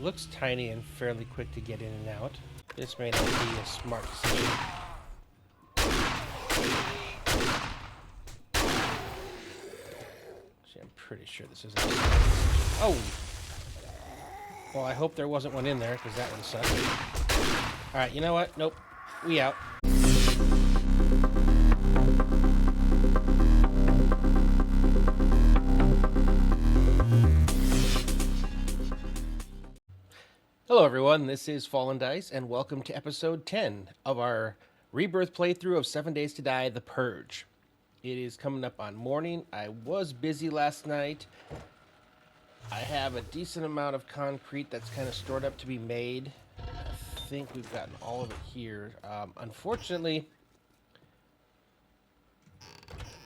looks tiny and fairly quick to get in and out. This may not be a smart decision. Actually, I'm pretty sure this isn't. Oh! Well, I hope there wasn't one in there, because that would suck. Alright, you know what? Nope. We out. Hello everyone, this is Fallen Dice, and welcome to episode 10 of our Rebirth playthrough of 7 Days to Die, The Purge. It is coming up on morning. I was busy last night. I have a decent amount of concrete that's kind of stored up to be made. I think we've gotten all of it here. Unfortunately,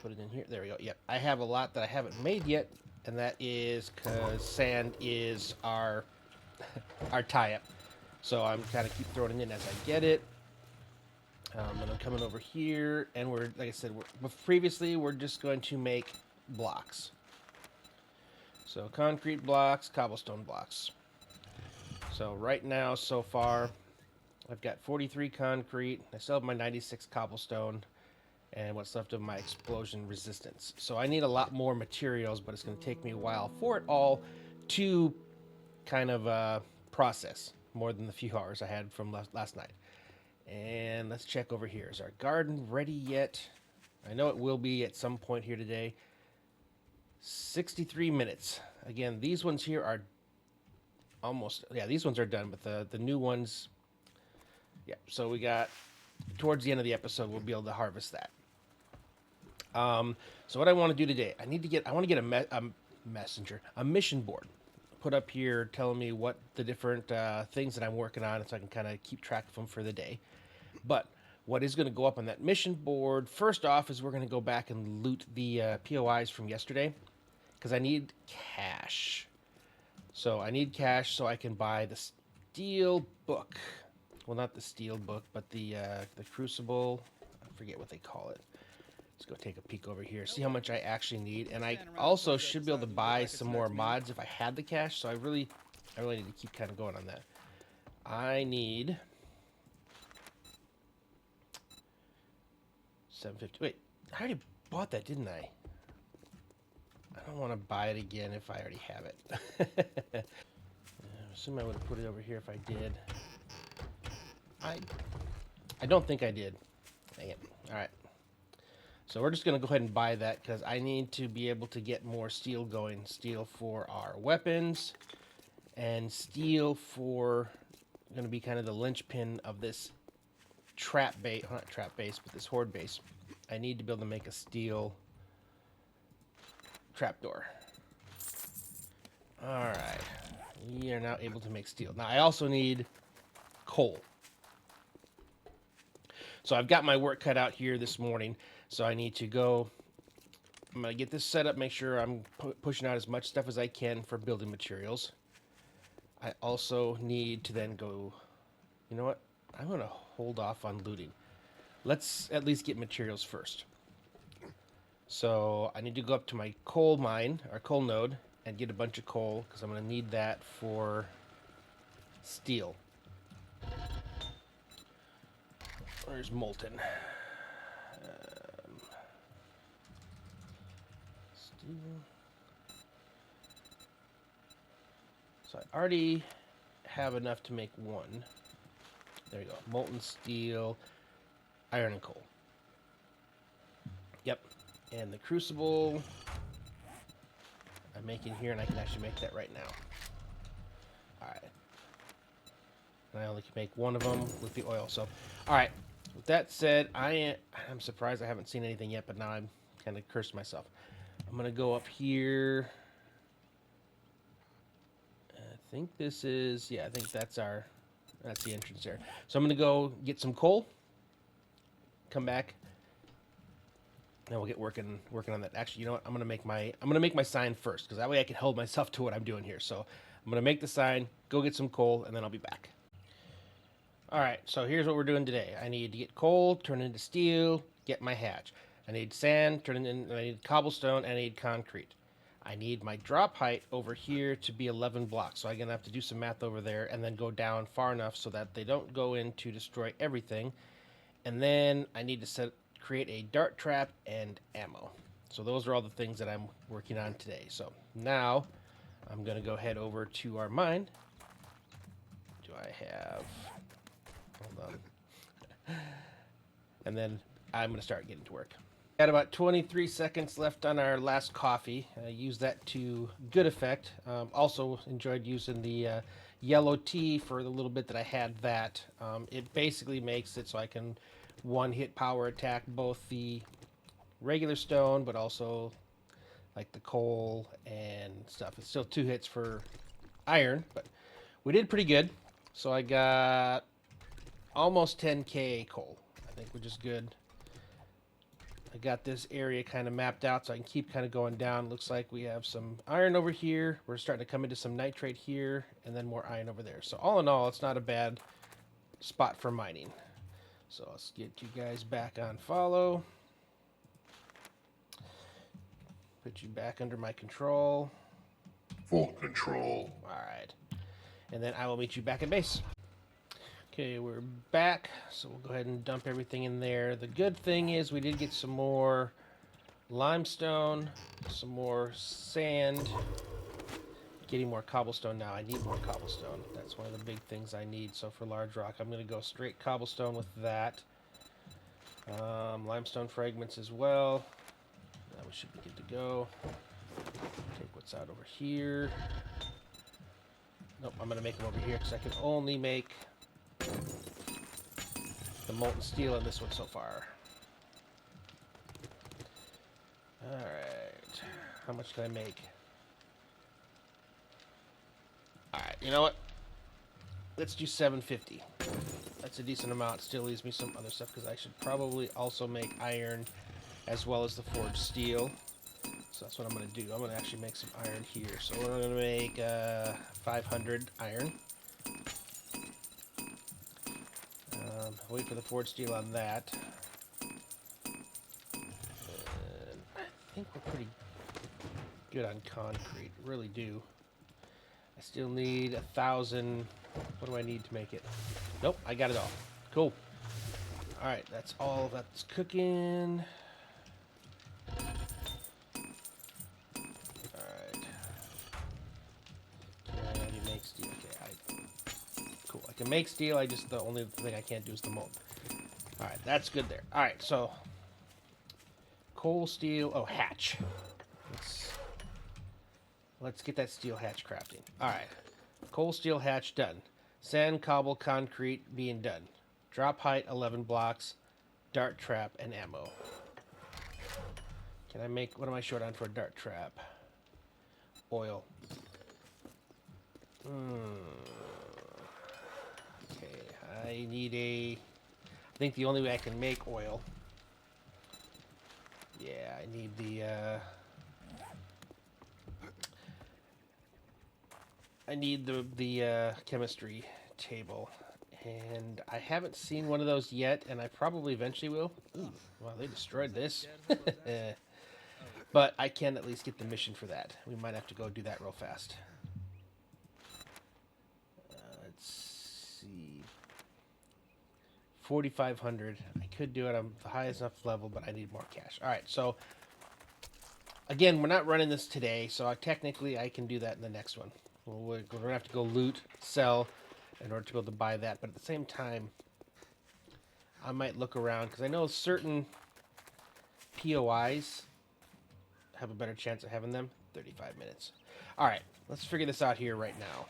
put it in here. There we go. Yep, I have a lot that I haven't made yet, and that is because sand is our tie-up. So I'm kind of keep throwing it in as I get it. And I'm coming over here, and we're, like I said, we're just going to make blocks. So concrete blocks, cobblestone blocks. So right now, so far, I've got 43 concrete. I still have my 96 cobblestone, and what's left of my explosion resistance. So I need a lot more materials, but it's going to take me a while for it all to kind of process, more than the few hours I had from last night. And let's check over here. Is our garden ready yet? I know it will be at some point here today. 63 minutes. Again, these ones here are almost, yeah, these ones are done, but the new ones, yeah, so we got, towards the end of the episode, we'll be able to harvest that. So what I want to do today, I want to get a mission board put up here telling me what the different things that I'm working on, so I can kind of keep track of them for the day. But what is going to go up on that mission board, first off, is we're going to go back and loot the POIs from yesterday, because I need cash. So I need cash so I can buy the steel book. Well, not the steel book, but the crucible. I forget what they call it. Let's go take a peek over here, see how much I actually need. And I also should be able to buy some more mods if I had the cash, so I really need to keep kind of going on that. I need 750. Wait, I already bought that, didn't I? I don't want to buy it again if I already have it. I assume I would have put it over here if I did. I don't think I did. Dang it. Alright. So we're just going to go ahead and buy that, because I need to be able to get more steel going. Steel for our weapons, and steel for going to be kind of the linchpin of this trap base, not trap base, but this horde base. I need to be able to make a steel trapdoor. Alright. We are now able to make steel. Now I also need coal. So I've got my work cut out here this morning. So I need to go, I'm going to get this set up, make sure I'm pushing out as much stuff as I can for building materials. I also need to then go, you know what, I'm going to hold off on looting. Let's at least get materials first. So I need to go up to my coal mine, or coal node, and get a bunch of coal, because I'm going to need that for steel. Where's molten? So I already have enough to make one. There we go. Molten steel, iron and coal. Yep. And the crucible I'm making here, and I can actually make that right now. Alright. And I only can make one of them with the oil. So, alright. With that said, I'm surprised I haven't seen anything yet, but now I'm kind of cursed myself. I'm going to go up here. I think this is, yeah, I think that's the entrance there. So I'm going to go get some coal, come back, and we'll get working on that. Actually, you know what? I'm going to make my sign first, because that way I can hold myself to what I'm doing here. So I'm going to make the sign, go get some coal, and then I'll be back. All right, so here's what we're doing today. I need to get coal, turn it into steel, get my hatch. I need sand, turn it in, I need cobblestone, and I need concrete. I need my drop height over here to be 11 blocks. So I'm going to have to do some math over there and then go down far enough so that they don't go in to destroy everything. And then I need to create a dart trap and ammo. So those are all the things that I'm working on today. So now I'm going to go head over to our mine. Do I have... Hold on. And then I'm going to start getting to work. Got about 23 seconds left on our last coffee. I used that to good effect. Also enjoyed using the yellow tea for the little bit that I had that. It basically makes it so I can one-hit power attack both the regular stone, but also like the coal and stuff. It's still 2 hits for iron, but we did pretty good. So I got almost 10k coal, I think, which is good. I got this area kind of mapped out so I can keep kind of going down. Looks like we have some iron over here. We're starting to come into some nitrate here, and then more iron over there. So all in all, it's not a bad spot for mining. So let's get you guys back on follow. Put you back under my control. Full control. All right. And then I will meet you back at base. Okay, we're back, so we'll go ahead and dump everything in there. The good thing is we did get some more limestone, some more sand, getting more cobblestone now. I need more cobblestone. That's one of the big things I need. So for large rock, I'm going to go straight cobblestone with that. Limestone fragments as well. Now we should be good to go. Take what's out over here. Nope, I'm going to make them over here because I can only make the molten steel in this one so far. Alright. How much can I make? Alright, you know what? Let's do 750. That's a decent amount. Still leaves me some other stuff because I should probably also make iron as well as the forged steel. So that's what I'm going to do. I'm going to actually make some iron here. So we're going to make 500 iron. Wait for the forged steel on that. And I think we're pretty good on concrete. Really do. I still need 1,000. What do I need to make it? Nope, I got it all. Cool. Alright, that's all that's cooking. Alright. Can I already make steel? Okay, cool. I can make steel, the only thing I can't do is the mold. Alright, that's good there. Alright, so coal, steel, hatch. Let's get that steel hatch crafting. Alright. Coal, steel, hatch done. Sand, cobble, concrete being done. Drop height 11 blocks. Dart trap and ammo. Can I make, what am I short on for a dart trap? Oil. Okay, I need I think the only way I can make oil. Yeah, I need the chemistry table, and I haven't seen one of those yet, and I probably eventually will. Ooh, wow, they destroyed this. But I can at least get the mission for that. We might have to go do that real fast. Let's see. 4,500. I could do it on the highest enough level, but I need more cash. All right, so again, we're not running this today, so technically I can do that in the next one. We're going to have to go loot, sell, in order to be able to buy that. But at the same time, I might look around, because I know certain POIs have a better chance of having them. 35 minutes. All right, let's figure this out here right now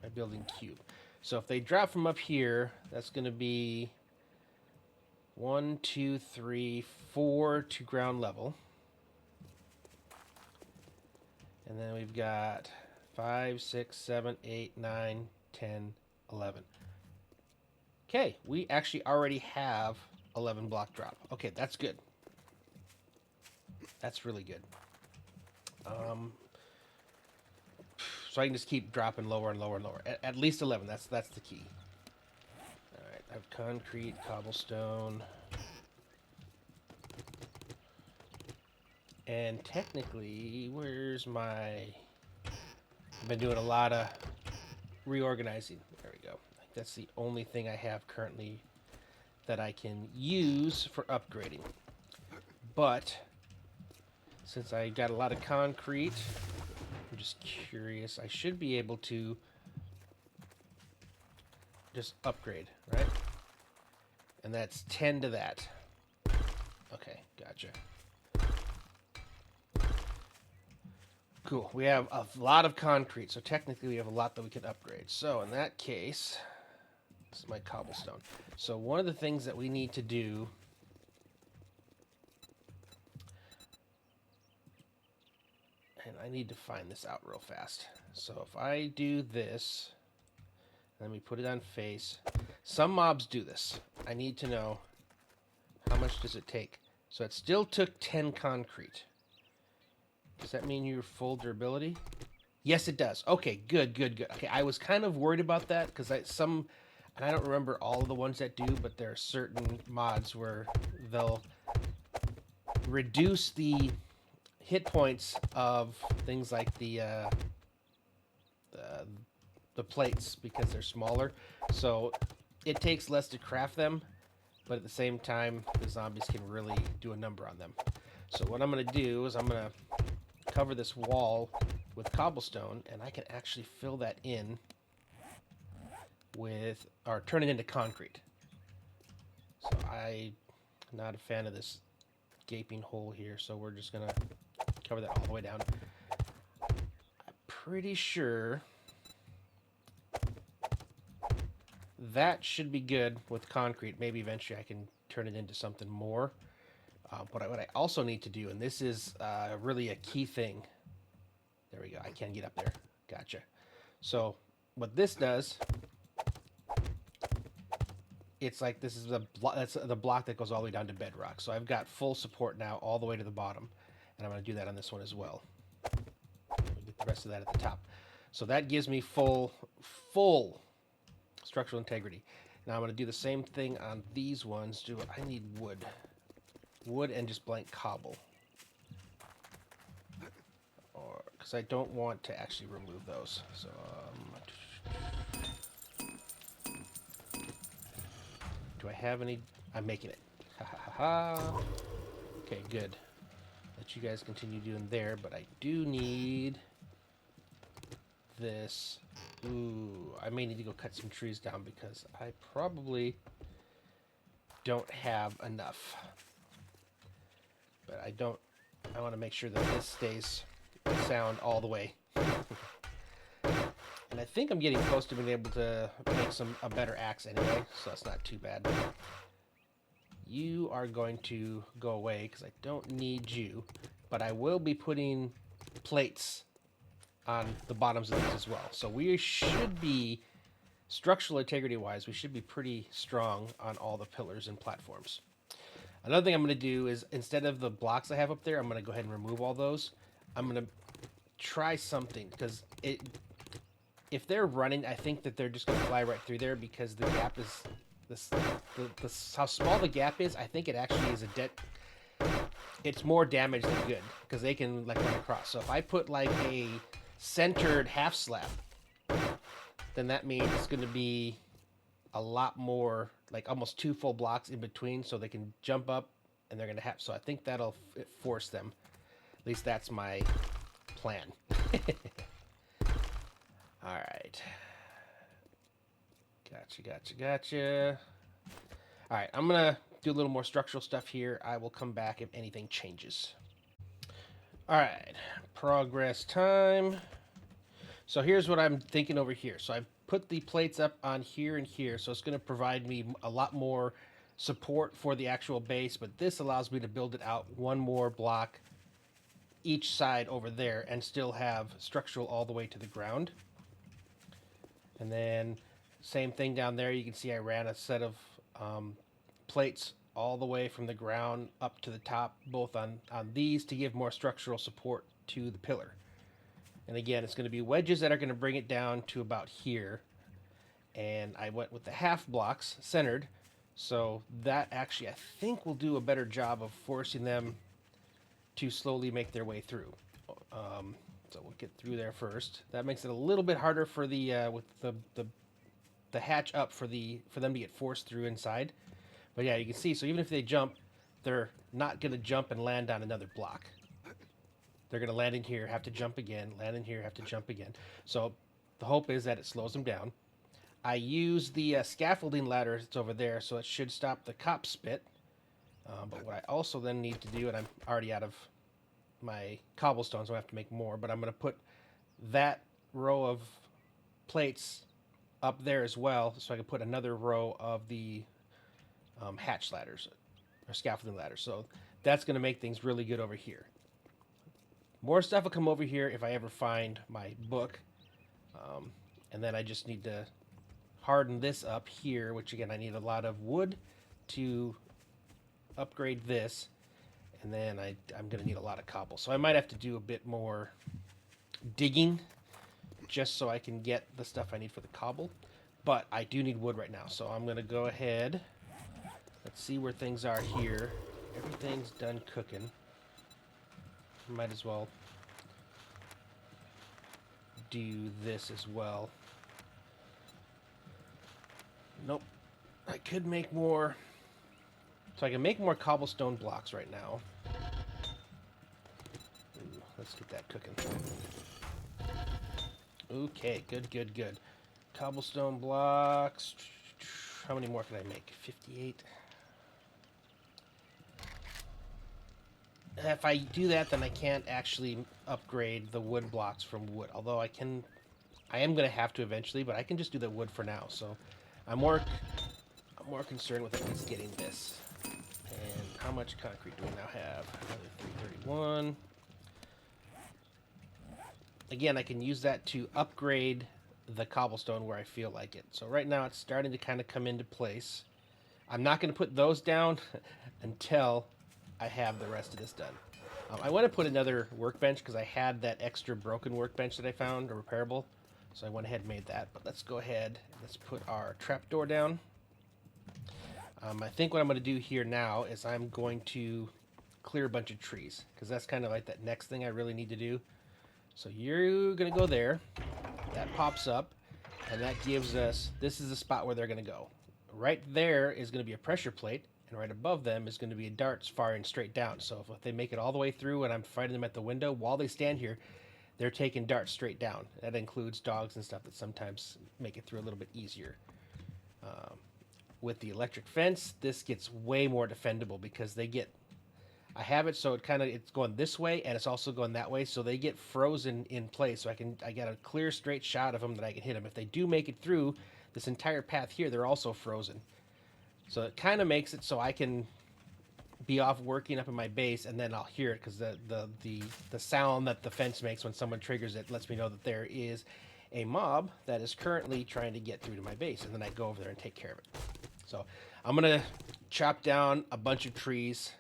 by building cube. So if they drop from up here, that's going to be 1, 2, 3, 4 to ground level. And then we've got 5, 6, 7, 8, 9, 10, 11. Okay, we actually already have 11 block drop. Okay, that's good. That's really good. So I can just keep dropping lower and lower and lower. At least 11. That's the key. All right, I have concrete, cobblestone. And technically, where's my... I've been doing a lot of reorganizing. There we go. That's the only thing I have currently that I can use for upgrading. But since I got a lot of concrete, I'm just curious. I should be able to just upgrade, right? And that's 10 to that. Okay, gotcha. Cool. We have a lot of concrete, so technically we have a lot that we can upgrade. So in that case, this is my cobblestone. So one of the things that we need to do and I need to find this out real fast. So if I do this, let me put it on face. Some mobs do this. I need to know how much does it take. So it still took 10 concrete. Does that mean you're full durability? Yes, it does. Okay, good, good, good. Okay, I was kind of worried about that because and I don't remember all of the ones that do, but there are certain mods where they'll reduce the hit points of things like the plates because they're smaller. So it takes less to craft them, but at the same time, the zombies can really do a number on them. So what I'm going to do is I'm going to cover this wall with cobblestone, and I can actually fill that in with, or turn it into concrete. So I'm not a fan of this gaping hole here, so we're just going to cover that all the way down. I'm pretty sure that should be good with concrete. Maybe eventually I can turn it into something more. But what I also need to do, and this is really a key thing. There we go. I can't get up there. Gotcha. So what this does, it's like this is that's the block that goes all the way down to bedrock. So I've got full support now all the way to the bottom. And I'm going to do that on this one as well. Get the rest of that at the top. So that gives me full structural integrity. Now I'm going to do the same thing on these ones. I need wood. Wood and just blank cobble. Or because I don't want to actually remove those. So do I have any? I'm making it. Ha ha ha ha. Okay, good. Let you guys continue doing there, but I do need this. Ooh, I may need to go cut some trees down because I probably don't have enough. But I want to make sure that this stays sound all the way. And I think I'm getting close to being able to make a better axe anyway, so that's not too bad. You are going to go away because I don't need you, but I will be putting plates on the bottoms of these as well. So we should be, structural integrity wise, we should be pretty strong on all the pillars and platforms. Another thing I'm going to do is, instead of the blocks I have up there, I'm going to go ahead and remove all those. I'm going to try something, because if they're running, I think that they're just going to fly right through there, because the gap is, how small the gap is, I think it actually is it's more damage than good, because they can like run across. So if I put like a centered half slab, then that means it's going to be a lot more, like almost 2 full blocks in between, so they can jump up, and they're going to have, so I think that'll force them. At least that's my plan. All right. Gotcha. All right, I'm going to do a little more structural stuff here. I will come back if anything changes. All right, progress time. So here's what I'm thinking over here. So I've put the plates up on here and here, so it's going to provide me a lot more support for the actual base, but this allows me to build it out 1 more block each side over there and still have structural all the way to the ground. And then same thing down there. You can see I ran a set of plates all the way from the ground up to the top, both on these, to give more structural support to the pillar. And again, it's going to be wedges that are going to bring it down to about here. And I went with the half blocks centered, so that actually I think will do a better job of forcing them to slowly make their way through. So we'll get through there first. That makes it a little bit harder for the with the hatch up for them to get forced through inside. But yeah, you can see. So even if they jump, they're not going to jump and land on another block. They're going to land in here, have to jump again, land in here, have to jump again. So the hope is that it slows them down. I use the scaffolding ladder that's over there, so it should stop the cop spit. But what I also then need to do, and I'm already out of my cobblestone, so I have to make more, but I'm going to put that row of plates up there as well, so I can put another row of the hatch ladders, or scaffolding ladders. So that's going to make things really good over here. More stuff will come over here if I ever find my book. And then I just need to harden this up here, which again, I need a lot of wood to upgrade this. And then I'm going to need a lot of cobble. So I might have to do a bit more digging just so I can get the stuff I need for the cobble. But I do need wood right now. So I'm going to go ahead. Let's see where things are here. Everything's done cooking. Might as well do this as well. Nope. I could make more. So I can make more cobblestone blocks right now. Ooh, let's get that cooking. Okay, good. Cobblestone blocks. How many more can I make? 58. If I do that, then I can't actually upgrade the wood blocks from wood. Although I am going to have to eventually, but I can just do the wood for now. So I'm more concerned with at least getting this. And how much concrete do we now have? Another 331. Again, I can use that to upgrade the cobblestone where I feel like it. So right now it's starting to kind of come into place. I'm not going to put those down until I have the rest of this done. I want to put another workbench because I had that extra broken workbench that I found, or repairable. So I went ahead and made that. But let's go ahead and let's put our trapdoor down. I think what I'm going to do here now is I'm going to clear a bunch of trees because that's kind of like that next thing I really need to do. So you're going to go there. That pops up, and that gives us, this is the spot where they're going to go. Right there is going to be a pressure plate. And right above them is going to be a darts firing straight down. So if they make it all the way through and I'm fighting them at the window, while they stand here, they're taking darts straight down. That includes dogs and stuff that sometimes make it through a little bit easier. With the electric fence, this gets way more defendable because they get... I have it so it's going this way and it's also going that way, so they get frozen in place. So I got a clear straight shot of them that I can hit them. If they do make it through this entire path here, they're also frozen. So it kind of makes it so I can be off working up in my base, and then I'll hear it because the sound that the fence makes when someone triggers it lets me know that there is a mob that is currently trying to get through to my base, and then I go over there and take care of it. So I'm going to chop down a bunch of trees,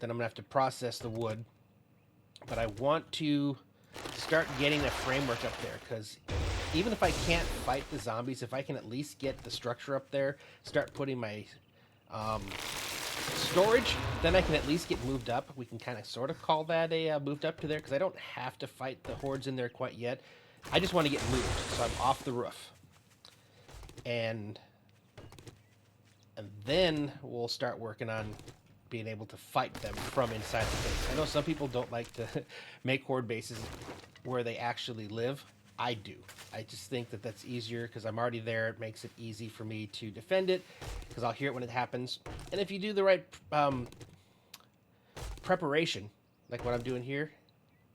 then I'm going to have to process the wood, but I want to start getting a framework up there because even if I can't fight the zombies, if I can at least get the structure up there, start putting my storage, then I can at least get moved up. We can kind of sort of call that a moved up to there because I don't have to fight the hordes in there quite yet. I just want to get moved, so I'm off the roof. And then we'll start working on being able to fight them from inside the base. I know some people don't like to make horde bases where they actually live. I do. I just think that that's easier because I'm already there. It makes it easy for me to defend it because I'll hear it when it happens. And if you do the right preparation, like what I'm doing here,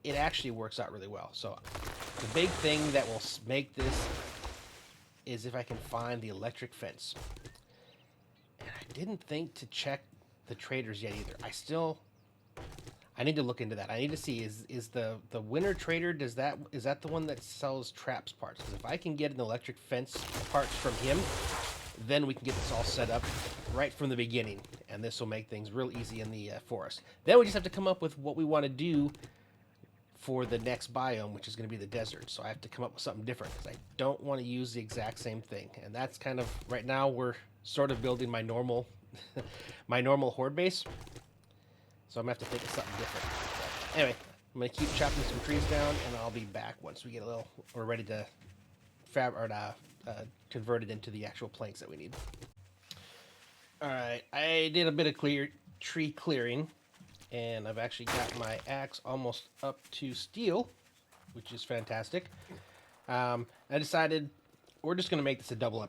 it actually works out really well. So the big thing that will make this is if I can find the electric fence. And I didn't think to check the traders yet either. I need to look into that. I need to see is the winter trader, is that the one that sells traps parts? Because if I can get an electric fence parts from him, then we can get this all set up right from the beginning, and this will make things real easy in the forest. Then we just have to come up with what we want to do for the next biome, which is going to be the desert. So I have to come up with something different because I don't want to use the exact same thing. And that's kind of right now we're sort of building my normal my normal horde base. So I'm going to have to think of something different. So, anyway, I'm going to keep chopping some trees down, and I'll be back once we get we're ready to convert it into the actual planks that we need. Alright, I did a bit of tree clearing, and I've actually got my axe almost up to steel, which is fantastic. I decided we're just going to make this a double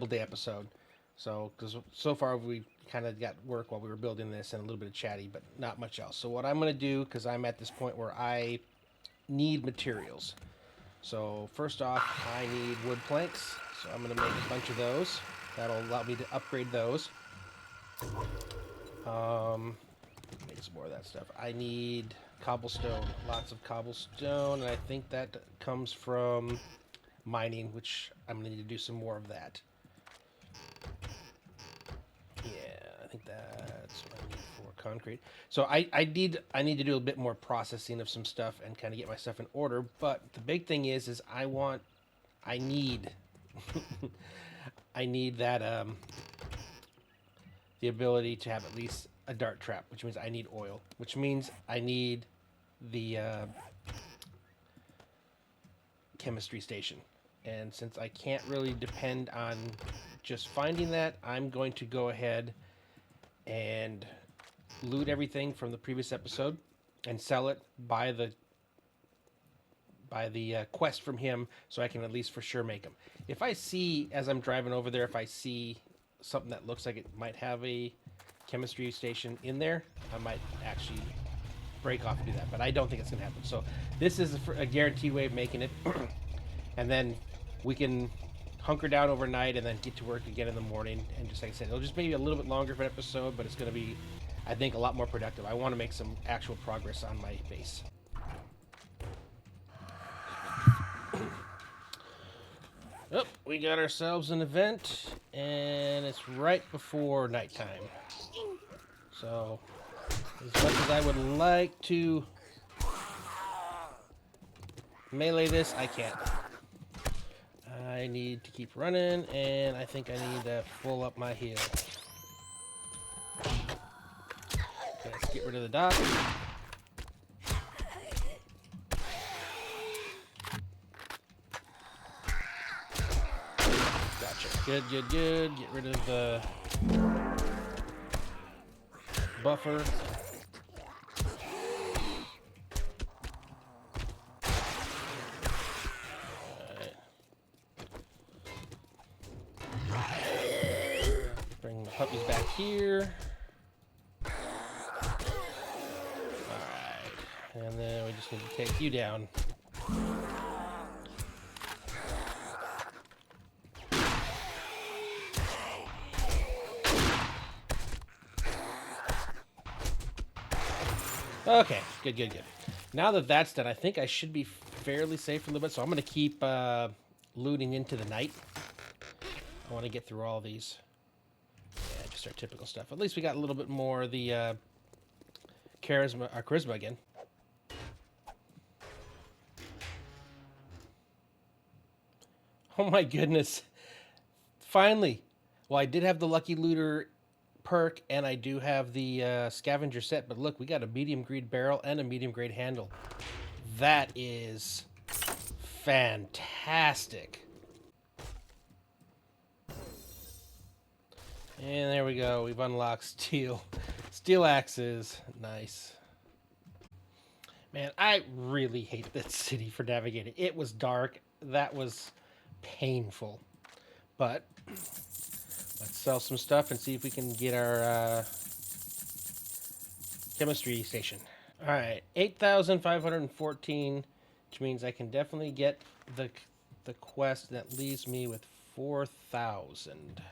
day episode. So, because so far we kind of got work while we were building this and a little bit of chatty, but not much else. So what I'm going to do, because I'm at this point where I need materials. So first off, I need wood planks. So I'm going to make a bunch of those. That'll allow me to upgrade those. Make some more of that stuff. I need cobblestone, lots of cobblestone, and I think that comes from mining, which I'm going to need to do some more of that. Yeah, I think that's what I need for concrete. So I need to do a bit more processing of some stuff and kind of get my stuff in order. But the big thing is I need I need that the ability to have at least a dart trap, which means I need oil, which means I need the chemistry station. And since I can't really depend on just finding that, I'm going to go ahead and loot everything from the previous episode and sell it, buy the quest from him, so I can at least for sure make them. If I see, as I'm driving over there, if I see something that looks like it might have a chemistry station in there, I might actually break off and do that, but I don't think it's going to happen. So this is a guaranteed way of making it. And then we can hunker down overnight and then get to work again in the morning. And just like I said, it'll just maybe a little bit longer of an episode, but it's going to be, I think, a lot more productive. I want to make some actual progress on my base. Oh, we got ourselves an event, and it's right before nighttime. So, as much as I would like to melee this, I can't. I need to keep running, and I think I need to full up my heal. Okay, let's get rid of the dock. Gotcha. Good, good, good. Get rid of the buffer. Bring the puppies back here. Alright. And then we just need to take you down. Okay, good, good, good. Now that that's done, I think I should be fairly safe for a little bit, so I'm going to keep looting into the night. I want to get through all these. Yeah, just our typical stuff. At least we got a little bit more of the charisma again. Oh my goodness. Finally. Well, I did have the Lucky Looter perk, and I do have the scavenger set, but look, we got a medium grade barrel and a medium grade handle. That is fantastic. And there we go. We've unlocked steel axes. Nice. Man, I really hate that city for navigating. It was dark. That was painful. But let's sell some stuff and see if we can get our chemistry station. All right, 8,514, which means I can definitely get the quest that leaves me with 4,000.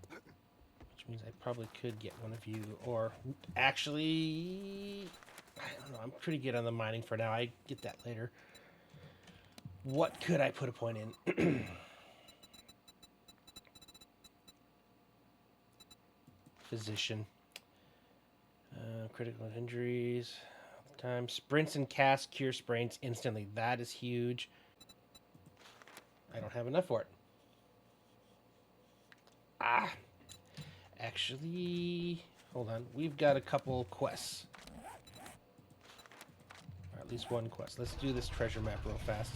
Which means I probably could get one of you, or actually, I don't know. I'm pretty good on the mining for now. I get that later. What could I put a point in? Physician. Critical injuries. All the time. Sprints and casts cure sprains instantly. That is huge. I don't have enough for it. Actually, hold on. We've got a couple quests. Or at least one quest. Let's do this treasure map real fast.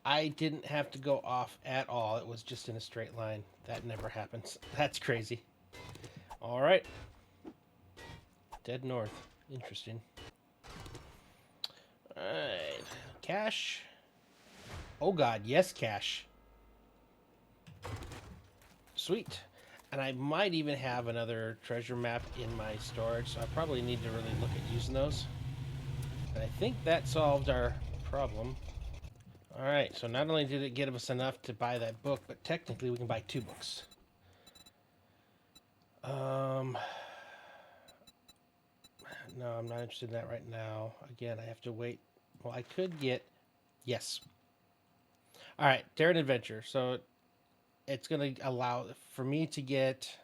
I didn't have to go off at all. It was just in a straight line. That never happens. That's crazy. All right. Dead north. Interesting. All right. Cash. Oh, God. Yes, cash. Sweet. And I might even have another treasure map in my storage, so I probably need to really look at using those. And I think that solved our problem. Alright, so not only did it get us enough to buy that book, but technically we can buy 2 books. No, I'm not interested in that right now. Again, I have to wait. Well, I could get... Yes. Alright, Dare and Adventure. So it's going to allow for me to get...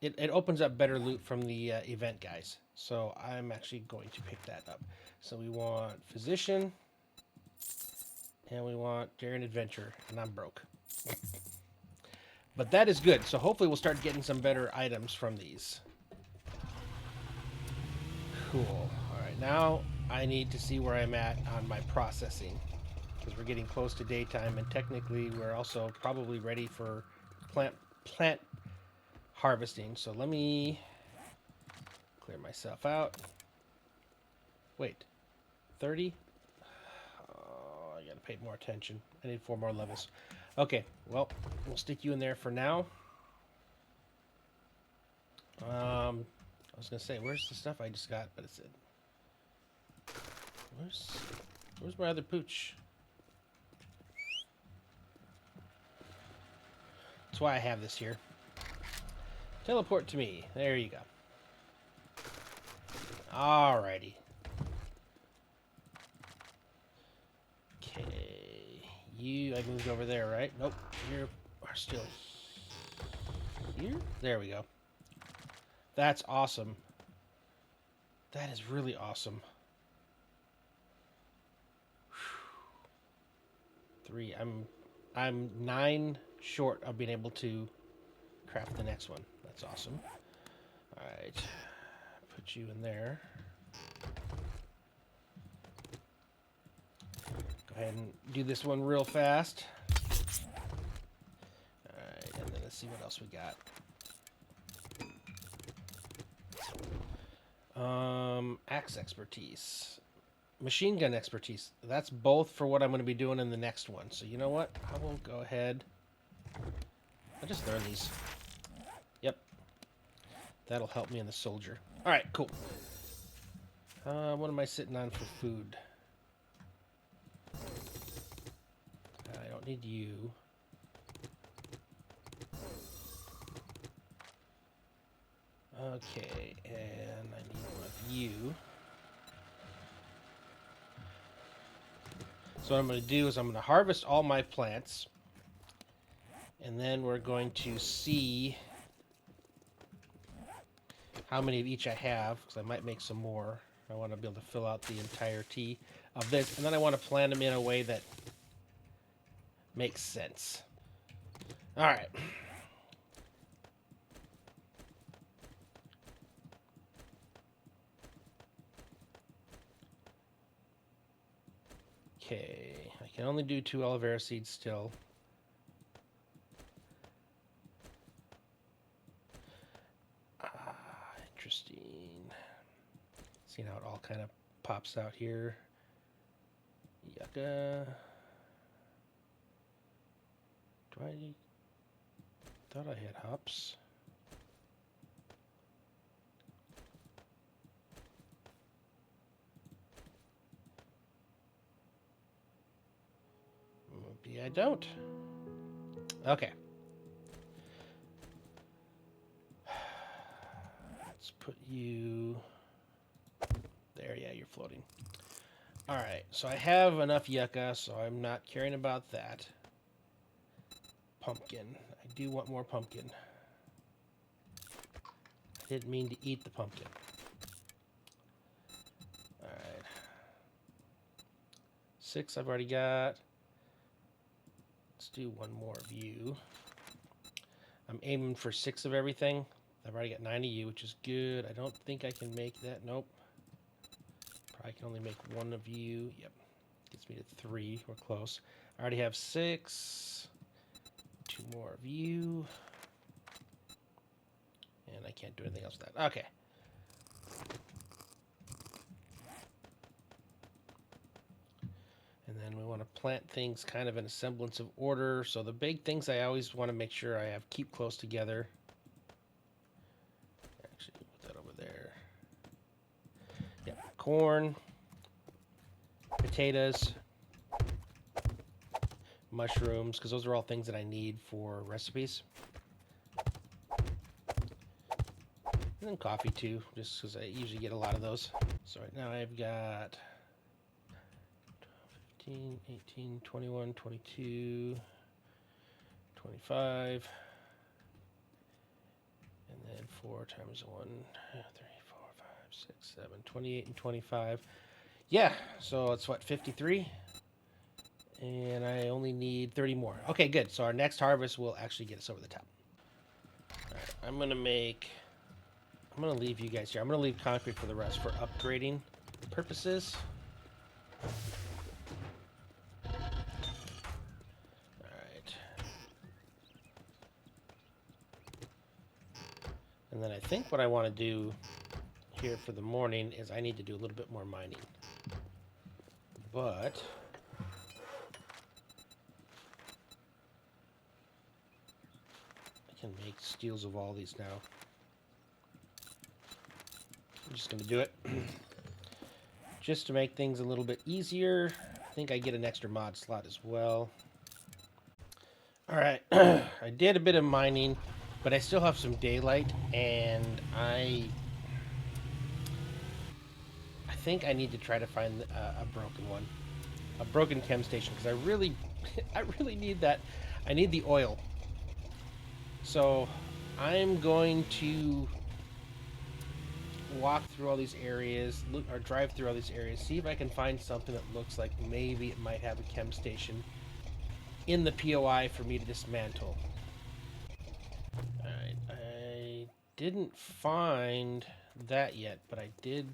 It opens up better loot from the event guys. So I'm actually going to pick that up. So we want Physician... And we want Dare and Adventure, and I'm broke. But that is good, so hopefully we'll start getting some better items from these. Cool. Alright, now I need to see where I'm at on my processing. Because we're getting close to daytime, and technically we're also probably ready for plant harvesting. So let me clear myself out. Wait. 30? Pay more attention. I need 4 more levels. Okay, well, we'll stick you in there for now. I was gonna say, where's the stuff I just got? But it's in. Where's my other pooch? That's why I have this here. Teleport to me. There you go. Alrighty. I moved over there, right? Nope. You are still here? There we go. That's awesome. That is really awesome. 3. I'm 9 short of being able to craft the next one. That's awesome. Alright. Put you in there. Go ahead and do this one real fast. Alright, and then let's see what else we got. Axe expertise. Machine gun expertise. That's both for what I'm going to be doing in the next one. So you know what? I will go ahead. I'll just learn these. Yep. That'll help me in the soldier. Alright, cool. What am I sitting on for food? I don't need you. Okay, and I need one of you. So what I'm going to do is I'm going to harvest all my plants. And then we're going to see how many of each I have, because I might make some more. I want to be able to fill out the entirety of this. And then I want to plant them in a way that makes sense. All right. Okay, I can only do 2 aloe vera seeds still. Interesting. See how it all kind of pops out here. Yucca. Thought I had hops. Maybe I don't. Okay. Let's put you there. Yeah, you're floating. All right, so I have enough yucca, so I'm not caring about that. Pumpkin. I do want more pumpkin. I didn't mean to eat the pumpkin. All right. 6 I've already got. Let's do one more of you. I'm aiming for 6 of everything. I've already got 9 of you, which is good. I don't think I can make that. Nope. Probably can only make 1 of you. Yep. Gets me to 3. We're close. I already have 6. 2 more of you. And I can't do anything else with that. Okay. And then we want to plant things kind of in a semblance of order. So the big things I always want to make sure I have keep close together. Actually, put that over there. Yeah, corn, potatoes, mushrooms, because those are all things that I need for recipes. And then coffee too, just because I usually get a lot of those. So right now I've got 15, 18, 21, 22, 25, and then 4 times 1, 3, 4, 5, 6, 7, 28 and 25. Yeah, so it's what, 53? And I only need 30 more. Okay, good. So our next harvest will actually get us over the top. All right, I'm going to leave you guys here. I'm going to leave concrete for the rest for upgrading purposes. And then I think what I want to do here for the morning is I need to do a little bit more mining. But I can make steels of all these now. I'm just going to do it just to make things a little bit easier. I think I get an extra mod slot as well. All right, I did a bit of mining, but I still have some daylight, and I think I need to try to find a broken one, a broken chem station, because I really need that. I need the oil. So I'm going to walk through all these areas, or drive through all these areas, see if I can find something that looks like maybe it might have a chem station in the POI for me to dismantle. Alright, I didn't find that yet, but I did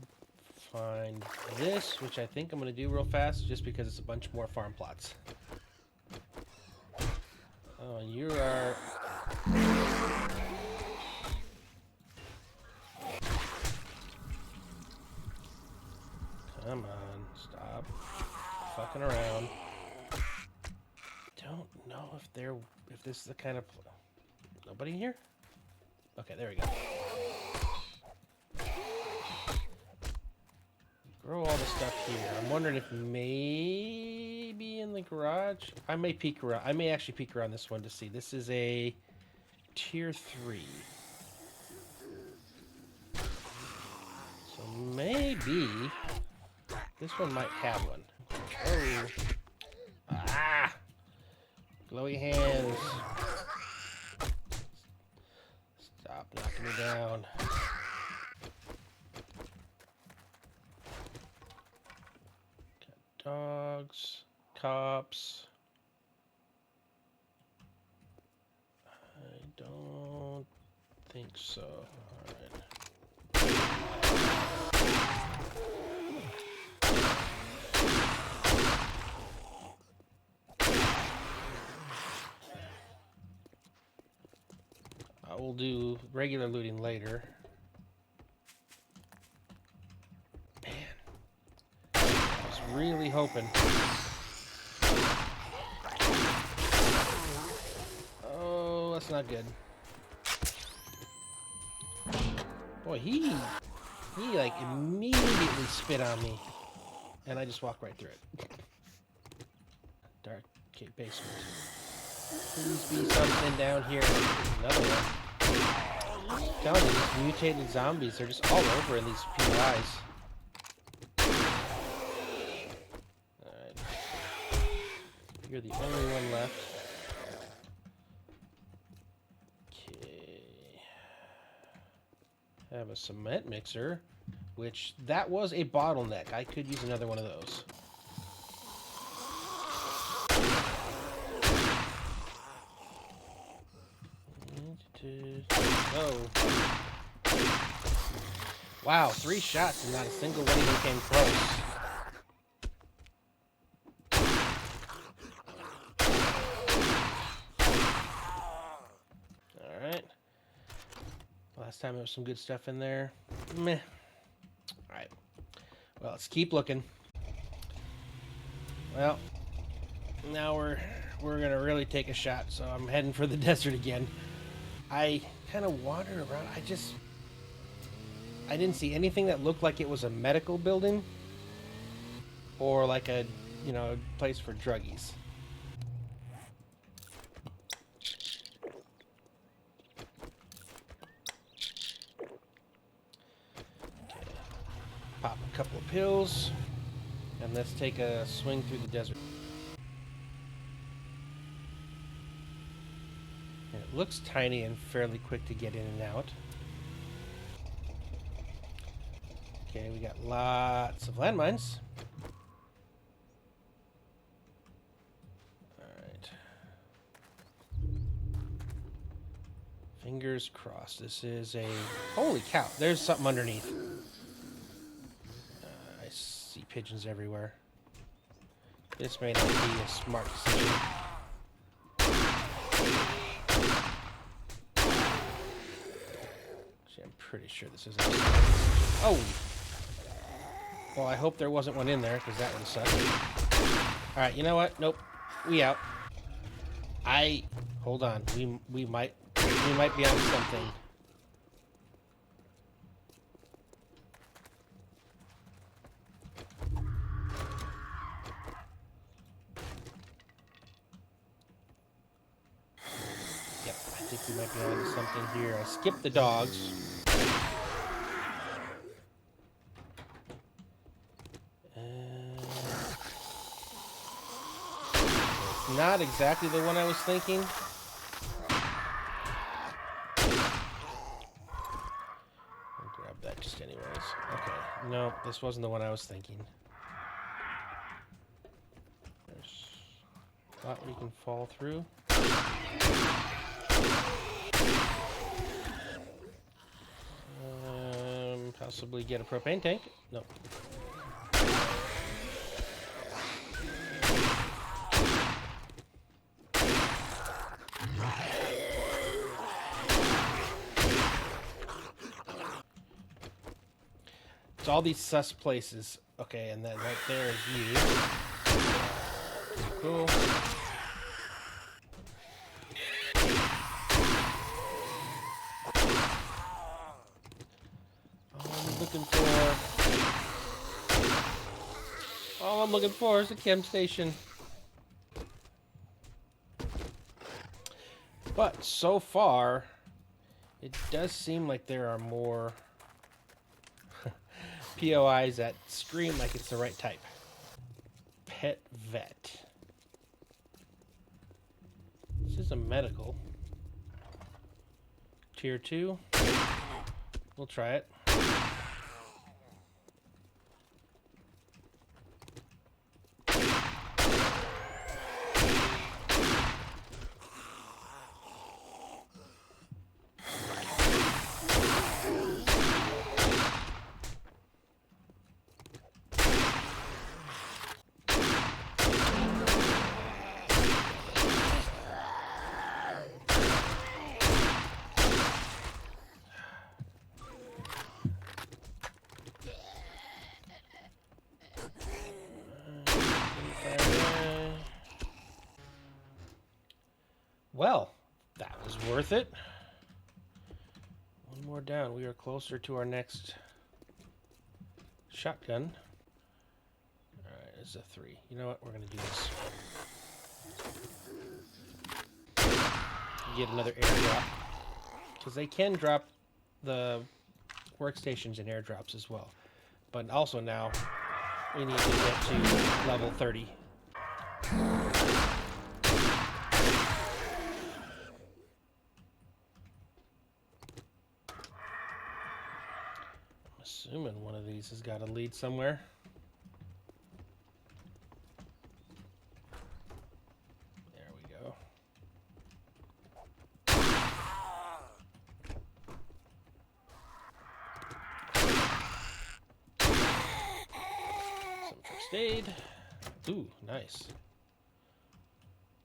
find this, which I think I'm going to do real fast, just because it's a bunch more farm plots. Oh, and you are... Come on, stop fucking around. Don't know if this is the kind of... Nobody in here? Okay, there we go. Grow all the stuff here. I'm wondering if maybe in the garage. I may peek around. I may actually peek around this one to see. This is a tier 3. So maybe this one might have one. Oh. Ah! Glowy hands. Stop knocking me down. Got dogs, cops. I don't think so. All right. We'll do regular looting later. Man, I was really hoping. Oh, that's not good. Boy, he like immediately spit on me, and I just walked right through it. Dark cave basement. Please be something down here. Another one. I'm telling you, these mutated zombies, they're just all over in these POIs. Alright. You're the only one left. Okay. I have a cement mixer, which that was a bottleneck. I could use another one of those. No. Wow, 3 shots and not a single one even came close. Alright. Last time there was some good stuff in there. Meh. Alright. Well, let's keep looking. Well, now we're gonna really take a shot, so I'm heading for the desert again. I kind of wandered around. I didn't see anything that looked like it was a medical building or like a, place for druggies. Okay. Pop a couple of pills and let's take a swing through the desert. And it looks tiny and fairly quick to get in and out. Okay, we got lots of landmines. Alright. Fingers crossed. This is a... Holy cow, there's something underneath. I see pigeons everywhere. This may not be a smart decision. Actually, I'm pretty sure this isn't a smart decision. Oh! Well, I hope there wasn't one in there, because that would have sucked. Alright, you know what? Nope. We out. Hold on. We might be on something. Yep, I think we might be on something here. I skipped the dogs. Not exactly the one I was thinking. I'll grab that just anyways. Okay, no, this wasn't the one I was thinking. There's a spot we can fall through. Possibly get a propane tank. Nope. It's all these sus places. Okay, and then right there is you. Pretty cool. All I'm looking for is a Chem Station. But so far, it does seem like there are more POIs that scream like it's the right type. Pet vet. This is a medical. Tier 2. We'll try it. Well, that was worth it. One more down. We are closer to our next shotgun. Alright, it's a 3. You know what? We're going to do this. Get another airdrop. Because they can drop the workstations in airdrops as well. But also now, we need to get to level 30. Assuming one of these has got a lead somewhere. There we go. aid. Ooh, nice.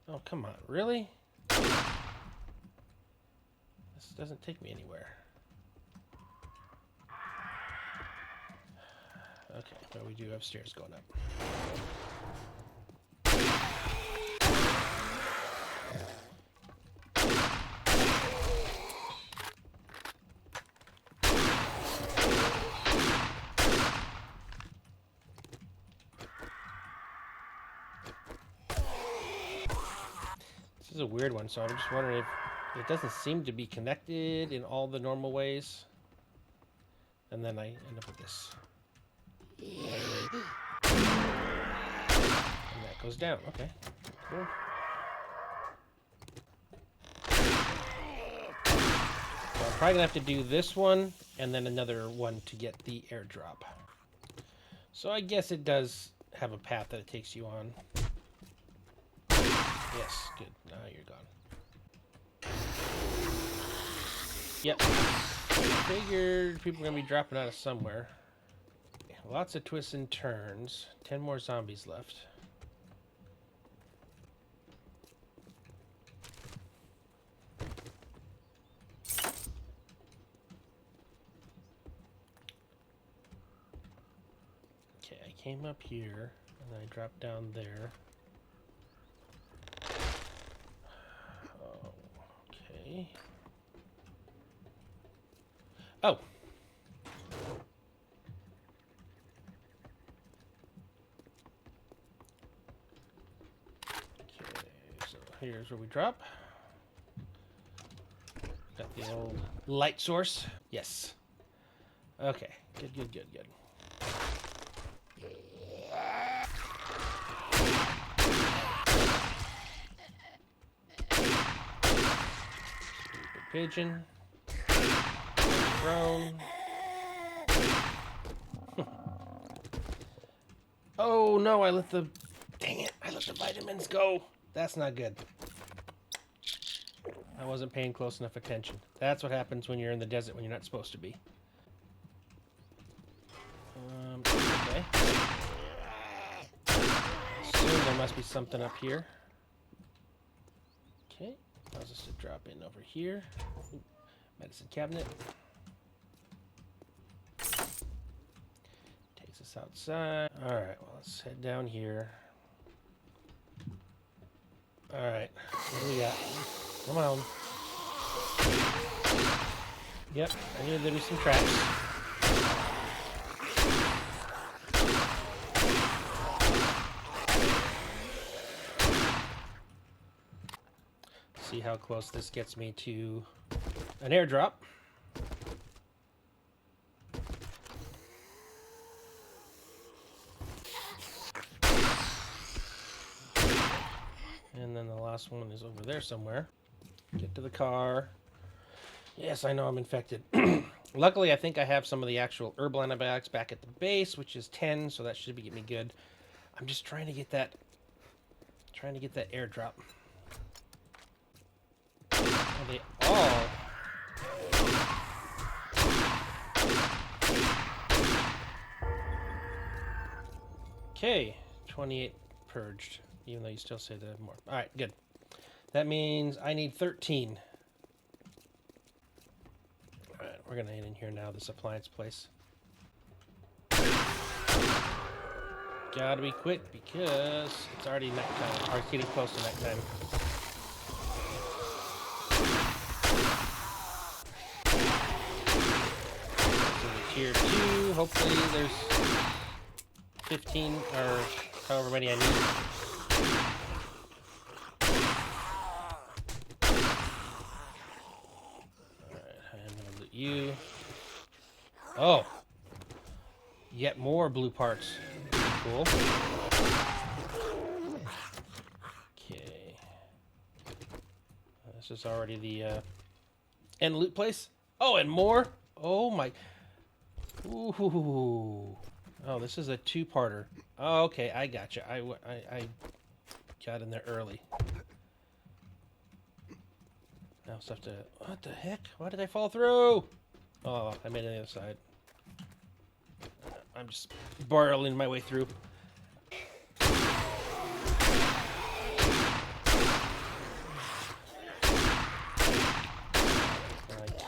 Oh, come on. Really? This doesn't take me anywhere. Okay, what do we do upstairs going up? This is a weird one, so I'm just wondering if it doesn't seem to be connected in all the normal ways. And then I end up with this. And that goes down. Okay, cool. So I'm probably gonna have to do this one and then another one to get the airdrop. So I guess it does have a path that it takes you on. Yes, good. Now you're gone. Yep. Figured people are gonna be dropping out of somewhere. Lots of twists and turns. 10 more zombies left. Okay, I came up here and I dropped down there. Okay. Oh. Here's where we drop. Got the old light source. Yes. Okay. Good, good, good, good. Stupid pigeon. Drone. Oh no, I let the... Dang it, I let the vitamins go. That's not good. I wasn't paying close enough attention. That's what happens when you're in the desert when you're not supposed to be. Okay. Assume there must be something up here. Okay. Allows us to drop in over here. Ooh, medicine cabinet. Takes us outside. Alright, well, let's head down here. Alright, what do we got? Come on. Yep, I knew there'd be some traps. See how close this gets me to an airdrop. And then the last one is over there somewhere. Get to the car. Yes, I know I'm infected. Luckily, I think I have some of the actual herbal antibiotics back at the base, which is 10, so that should be getting me good. I'm just trying to get that airdrop. Are they all? Okay, 28 purged. Even though you still say they have more. Alright, good. That means I need 13. Alright, we're gonna head in here now, this appliance place. Gotta be quick because it's already nighttime. Or it's getting close to nighttime. So the tier 2, hopefully there's 15 or however many I need. You. Oh. Yet more blue parts. Cool. Okay. This is already the end loot place. Oh, and more? Oh my. Ooh. Oh, this is a two-parter. Oh, okay, I gotcha. I got in there early. Now I have to... What the heck? Why did I fall through? Oh, I made it on the other side. I'm just barreling my way through.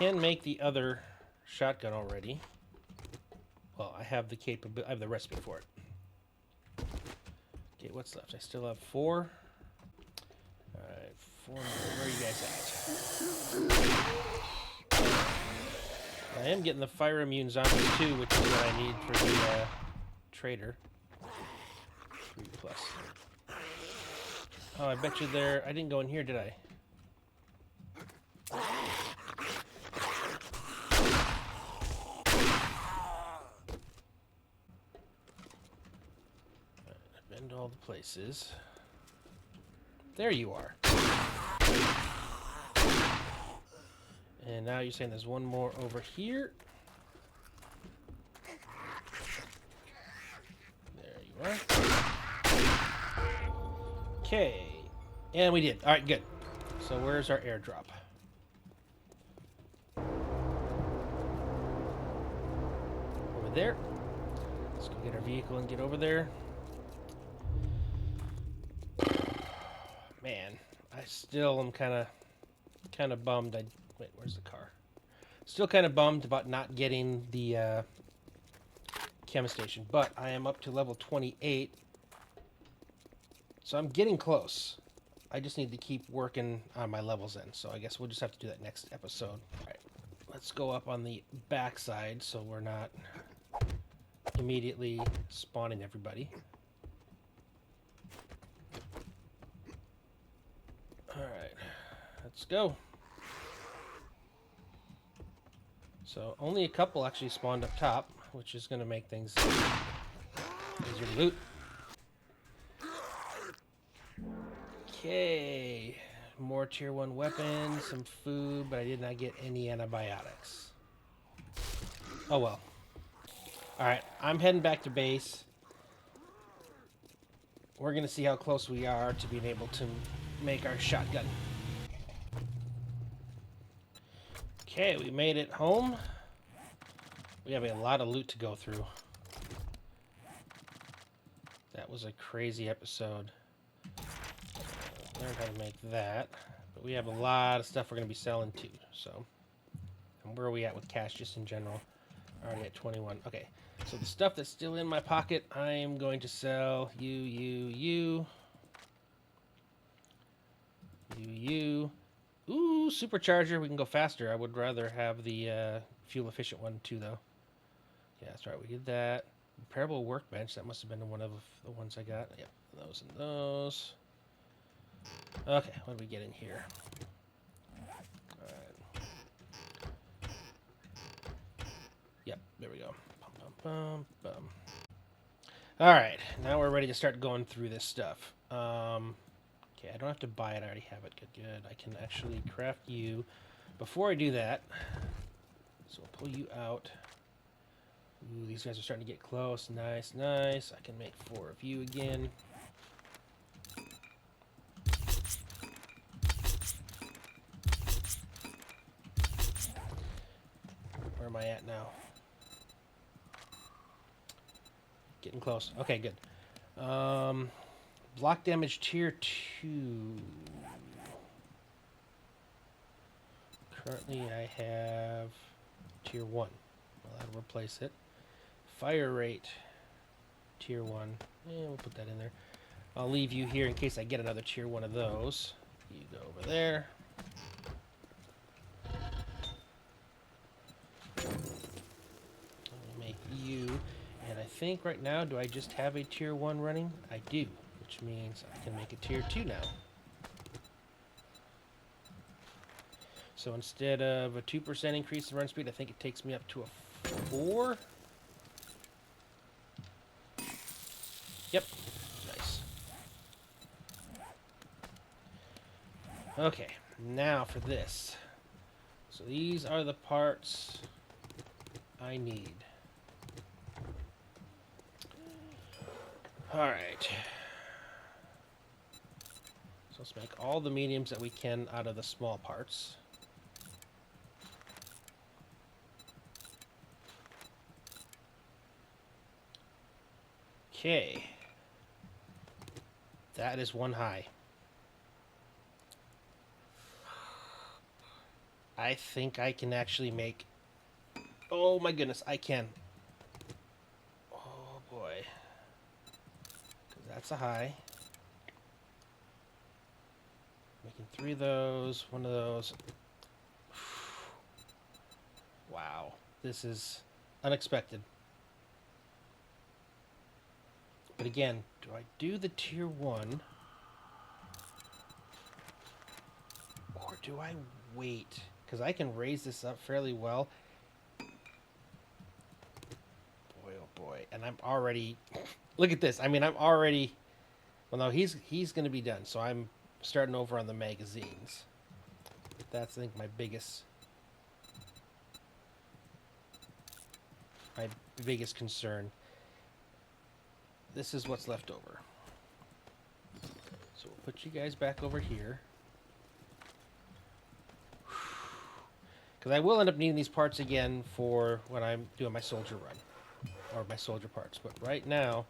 can make the other shotgun already. Well, I have the capability. I have the recipe for it. Okay, what's left? I still have 4. All right, 4 more. Where are you guys at? I am getting the fire immune zombies too, which is what I need for the trader. 3 plus. Oh, I bet you there. I didn't go in here, did I? I've been to all the places. There you are. And now you're saying there's one more over here. There you are. Okay. And we did. All right, good. So where's our airdrop? Over there. Let's go get our vehicle and get over there. Man, I still am kind of bummed. Wait, where's the car? Still kind of bummed about not getting the Chem Station, but I am up to level 28, so I'm getting close. I just need to keep working on my levels in, so I guess we'll just have to do that next episode. All right, let's go up on the back side so we're not immediately spawning everybody. All right, let's go. So only a couple actually spawned up top, which is going to make things easier to loot. Okay, more tier 1 weapons, some food, but I did not get any antibiotics. Oh well. Alright, I'm heading back to base. We're going to see how close we are to being able to make our shotgun. Okay, we made it home. We have a lot of loot to go through. That was a crazy episode. Learned how to make that. But we have a lot of stuff we're going to be selling too. So, and where are we at with cash just in general? Already at 21. Okay, so the stuff that's still in my pocket, I am going to sell you. Ooh, supercharger. We can go faster. I would rather have the fuel efficient one too, though. Yeah, that's right. We did that. Repairable workbench. That must have been one of the ones I got. Yep, those and those. Okay, what do we get in here? Alright. Yep, there we go. Bum, bum, bum, bum. Alright, now we're ready to start going through this stuff. Okay, I don't have to buy it. I already have it. Good. I can actually craft you. Before I do that, so I'll pull you out. Ooh, these guys are starting to get close. Nice, nice. I can make 4 of you again. Where am I at now? Getting close. Okay, good. Block damage tier 2. Currently I have tier 1. Well, that'll replace it. Fire rate tier 1. Yeah, we'll put that in there. I'll leave you here in case I get another tier 1 of those. You go over there. I'll make you. And I think right now, do I just have a tier 1 running? I do, which means I can make a tier 2 now. So instead of a 2% increase in run speed, I think it takes me up to a 4. Yep. Nice. Okay, now for this. So these are the parts I need. Alright. So let's make all the mediums that we can out of the small parts. Okay. That is 1 high. I think I can actually make... Oh my goodness, I can. Oh boy. 'Cause that's a high. Making 3 of those, 1 of those. Wow, this is unexpected. But again, do I do the tier 1? Or do I wait? Because I can raise this up fairly well. Boy, oh boy. And I'm already... Look at this. I mean, I'm already... Well, no, he's going to be done. So I'm starting over on the magazines. That's, I think, my biggest concern. This is what's left over. So we'll put you guys back over here. Because I will end up needing these parts again for when I'm doing my soldier run. Or my soldier parts. But right now,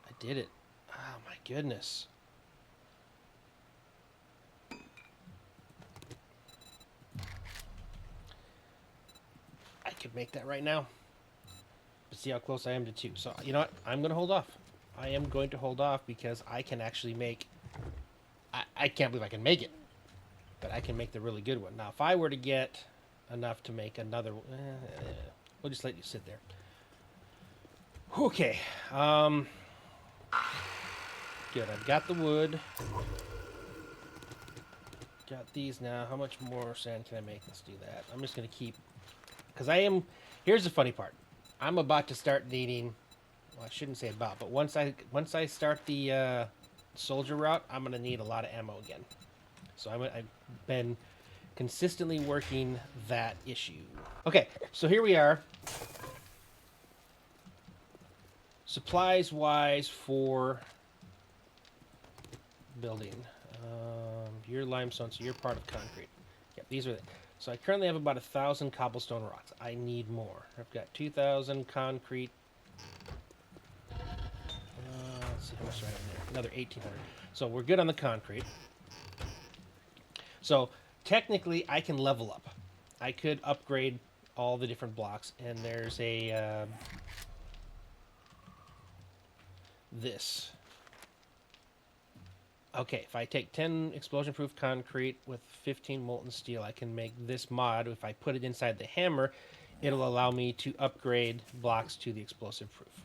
I did it. Oh my goodness. I could make that right now. But see how close I am to 2. So, you know what? I'm going to hold off. I am going to hold off because I can actually make... I can't believe I can make it. But I can make the really good one. Now, if I were to get enough to make another... we'll just let you sit there. Okay. Good. I've got the wood. Got these now. How much more sand can I make? Let's do that. I'm just going to keep... Because I am... Here's the funny part. I'm about to start needing... Well, I shouldn't say about, but once I start the soldier route, I'm going to need a lot of ammo again. So I've been consistently working that issue. Okay, so here we are. Supplies-wise for building. You're limestone, so you're part of concrete. Yep, these are... So I currently have about 1,000 cobblestone rocks. I need more. I've got 2,000 concrete. Let's see how much do I have in there. Another 1,800. So we're good on the concrete. So technically, I can level up. I could upgrade all the different blocks, and there's a this. Okay, if I take 10 explosion-proof concrete with 15 molten steel, I can make this mod. If I put it inside the hammer, it'll allow me to upgrade blocks to the explosive-proof.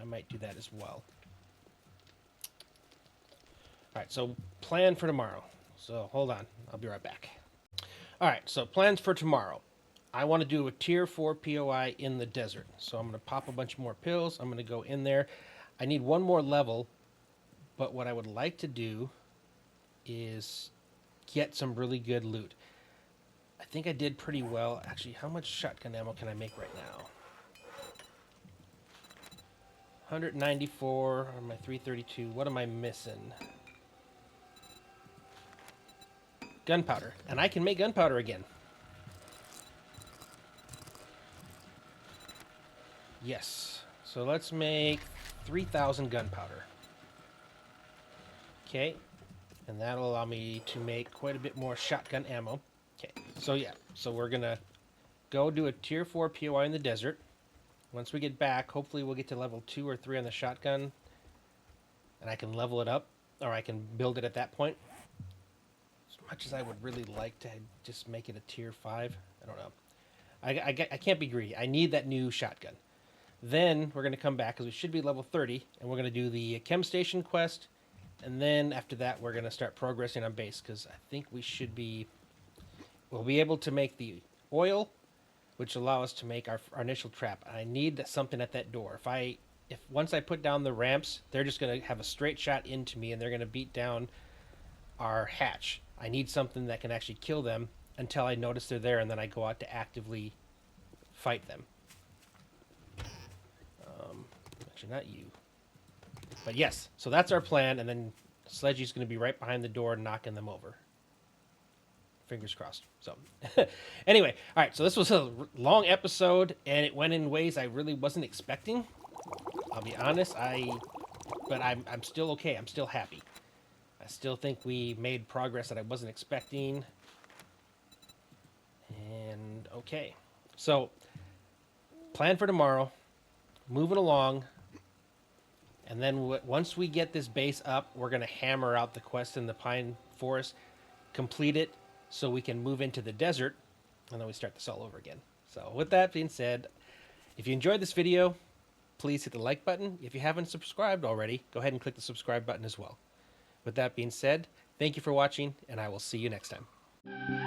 I might do that as well. All right, so plan for tomorrow. So hold on, I'll be right back. All right, so plans for tomorrow. I want to do a tier 4 POI in the desert. So I'm going to pop a bunch more pills. I'm going to go in there. I need 1 more level. But what I would like to do is get some really good loot. I think I did pretty well. Actually, how much shotgun ammo can I make right now? 194 on my 332. What am I missing? Gunpowder. And I can make gunpowder again. Yes. So let's make 3,000 gunpowder. Okay, and that'll allow me to make quite a bit more shotgun ammo. Okay, so yeah, so we're gonna go do a tier 4 POI in the desert. Once we get back, hopefully we'll get to level 2 or 3 on the shotgun, and I can level it up, or I can build it at that point. As much as I would really like to just make it a tier 5, I don't know. I can't be greedy. I need that new shotgun. Then we're gonna come back, because we should be level 30, and we're gonna do the Chem Station quest. And then after that, we're going to start progressing on base, because I think we should be... We'll be able to make the oil, which will allow us to make our initial trap. I need something at that door. If once I put down the ramps, they're just going to have a straight shot into me, and they're going to beat down our hatch. I need something that can actually kill them until I notice they're there, and then I go out to actively fight them. Actually, not you. But yes, so that's our plan, and then Sledgy's going to be right behind the door knocking them over. Fingers crossed. So, anyway, all right, so this was a long episode, and it went in ways I really wasn't expecting. I'll be honest, but I'm still okay. I'm still happy. I still think we made progress that I wasn't expecting. Okay, so plan for tomorrow, moving along, and then once we get this base up, we're going to hammer out the quest in the pine forest, complete it, so we can move into the desert, and then we start this all over again. So with that being said, if you enjoyed this video, please hit the like button. If you haven't subscribed already, go ahead and click the subscribe button as well. With that being said, thank you for watching, and I will see you next time.